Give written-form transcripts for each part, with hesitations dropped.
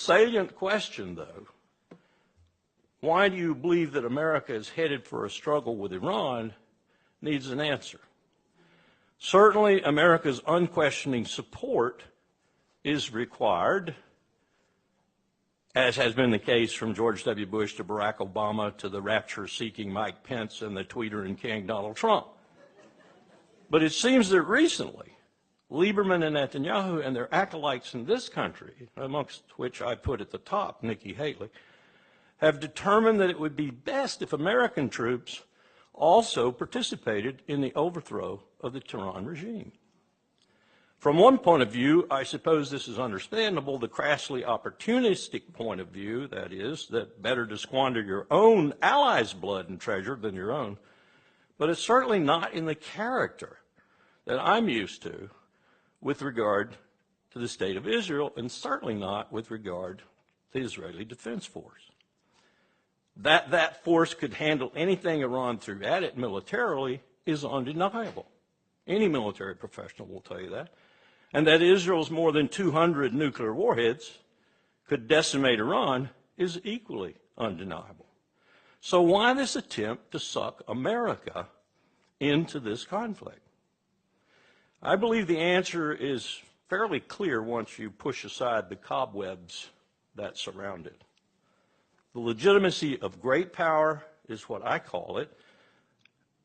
salient question, though, why do you believe that America is headed for a struggle with Iran, needs an answer. Certainly, America's unquestioning support is required, as has been the case from George W. Bush to Barack Obama to the rapture-seeking Mike Pence and the tweeter and king Donald Trump. But it seems that recently, Lieberman and Netanyahu and their acolytes in this country, amongst which I put at the top Nikki Haley, have determined that it would be best if American troops also participated in the overthrow of the Tehran regime. From one point of view, I suppose this is understandable, the crassly opportunistic point of view, that is, that better to squander your own allies' blood and treasure than your own, but it's certainly not in the character that I'm used to with regard to the state of Israel, and certainly not with regard to the Israeli Defense Force. That force could handle anything Iran threw at it militarily is undeniable. Any military professional will tell you that. And that Israel's more than 200 nuclear warheads could decimate Iran is equally undeniable. So why this attempt to suck America into this conflict? I believe the answer is fairly clear once you push aside the cobwebs that surround it. The legitimacy of great power is what I call it,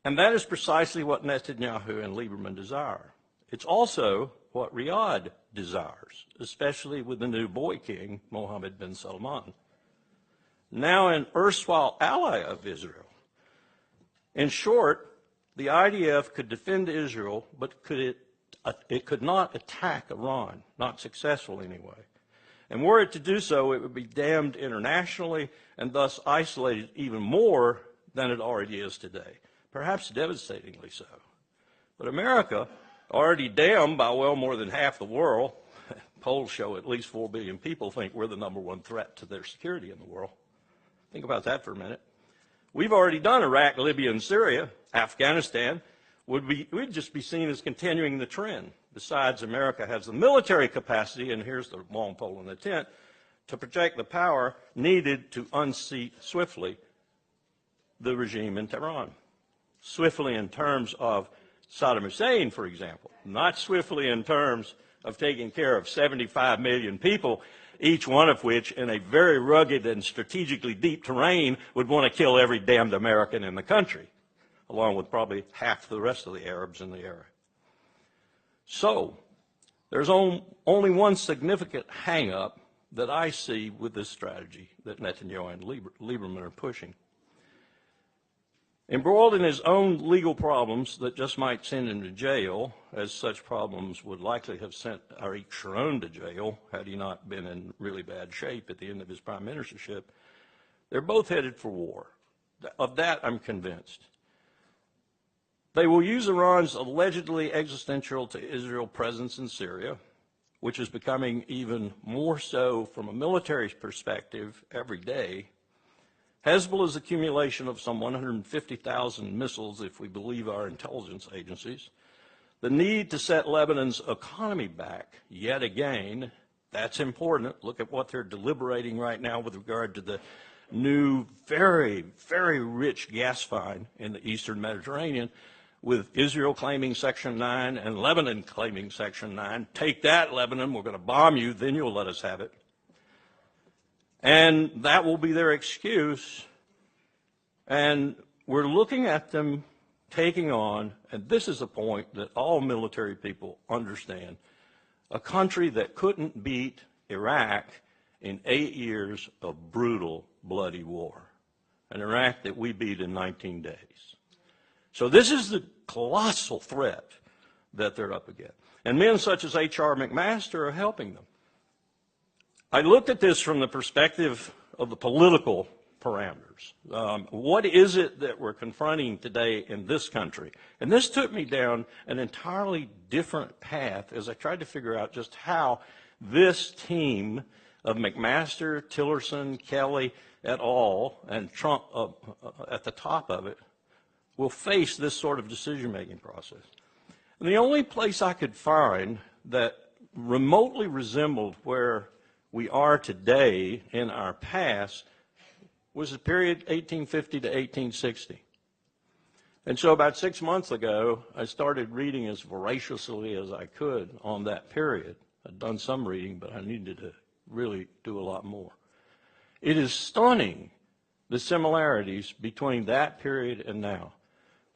and that is precisely what Netanyahu and Lieberman desire. It's also what Riyadh desires, especially with the new boy king, Mohammed bin Salman, now an erstwhile ally of Israel. In short, the IDF could defend Israel, but it could not attack Iran, not successfully anyway. And were it to do so, it would be damned internationally and thus isolated even more than it already is today, perhaps devastatingly so. But America, already damned by well more than half the world, polls show at least 4 billion people think we're the #1 threat to their security in the world. Think about that for a minute. We've already done Iraq, Libya, and Syria. Afghanistan we'd just be seen as continuing the trend. Besides, America has the military capacity, and here's the long pole in the tent, to project the power needed to unseat swiftly the regime in Tehran. Swiftly in terms of Saddam Hussein, for example, not swiftly in terms of taking care of 75 million people, each one of which in a very rugged and strategically deep terrain would want to kill every damned American in the country, along with probably half the rest of the Arabs in the area. So, there's only one significant hang-up that I see with this strategy that Netanyahu and Lieberman are pushing. Embroiled in his own legal problems that just might send him to jail, as such problems would likely have sent Ariel Sharon to jail had he not been in really bad shape at the end of his prime ministership, they're both headed for war. Of that, I'm convinced. They will use Iran's allegedly existential to Israel presence in Syria, which is becoming even more so from a military perspective every day. Hezbollah's accumulation of some 150,000 missiles, if we believe our intelligence agencies, the need to set Lebanon's economy back yet again, that's important. Look at what they're deliberating right now with regard to the new, very, very rich gas find in the eastern Mediterranean, with Israel claiming Section 9 and Lebanon claiming Section 9. Take that, Lebanon, we're going to bomb you, then you'll let us have it. And that will be their excuse. And we're looking at them taking on, and this is a point that all military people understand, a country that couldn't beat Iraq in 8 years of brutal, bloody war. An Iraq that we beat in 19 days. So this is the colossal threat that they're up against. And men such as H.R. McMaster are helping them. I looked at this from the perspective of the political parameters. What is it that we're confronting today in this country? And this took me down an entirely different path as I tried to figure out just how this team of McMaster, Tillerson, Kelly, et al., and Trump at the top of it, will face this sort of decision-making process. And the only place I could find that remotely resembled where we are today in our past was the period 1850 to 1860. And so about 6 months ago, I started reading as voraciously as I could on that period. I'd done some reading, but I needed to really do a lot more. It is stunning, the similarities between that period and now,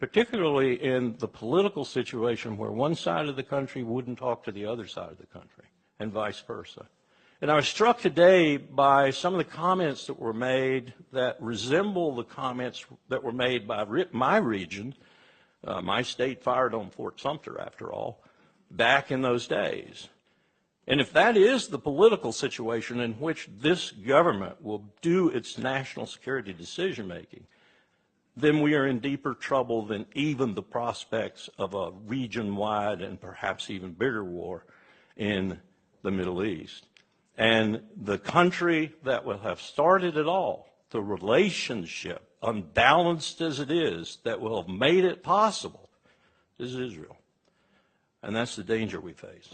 particularly in the political situation where one side of the country wouldn't talk to the other side of the country, and vice versa. And I was struck today by some of the comments that were made that resemble the comments that were made by my region. My state fired on Fort Sumter, after all, back in those days. And if that is the political situation in which this government will do its national security decision-making, then we are in deeper trouble than even the prospects of a region-wide and perhaps even bigger war in the Middle East. And the country that will have started it all, the relationship, unbalanced as it is, that will have made it possible, is Israel. And that's the danger we face.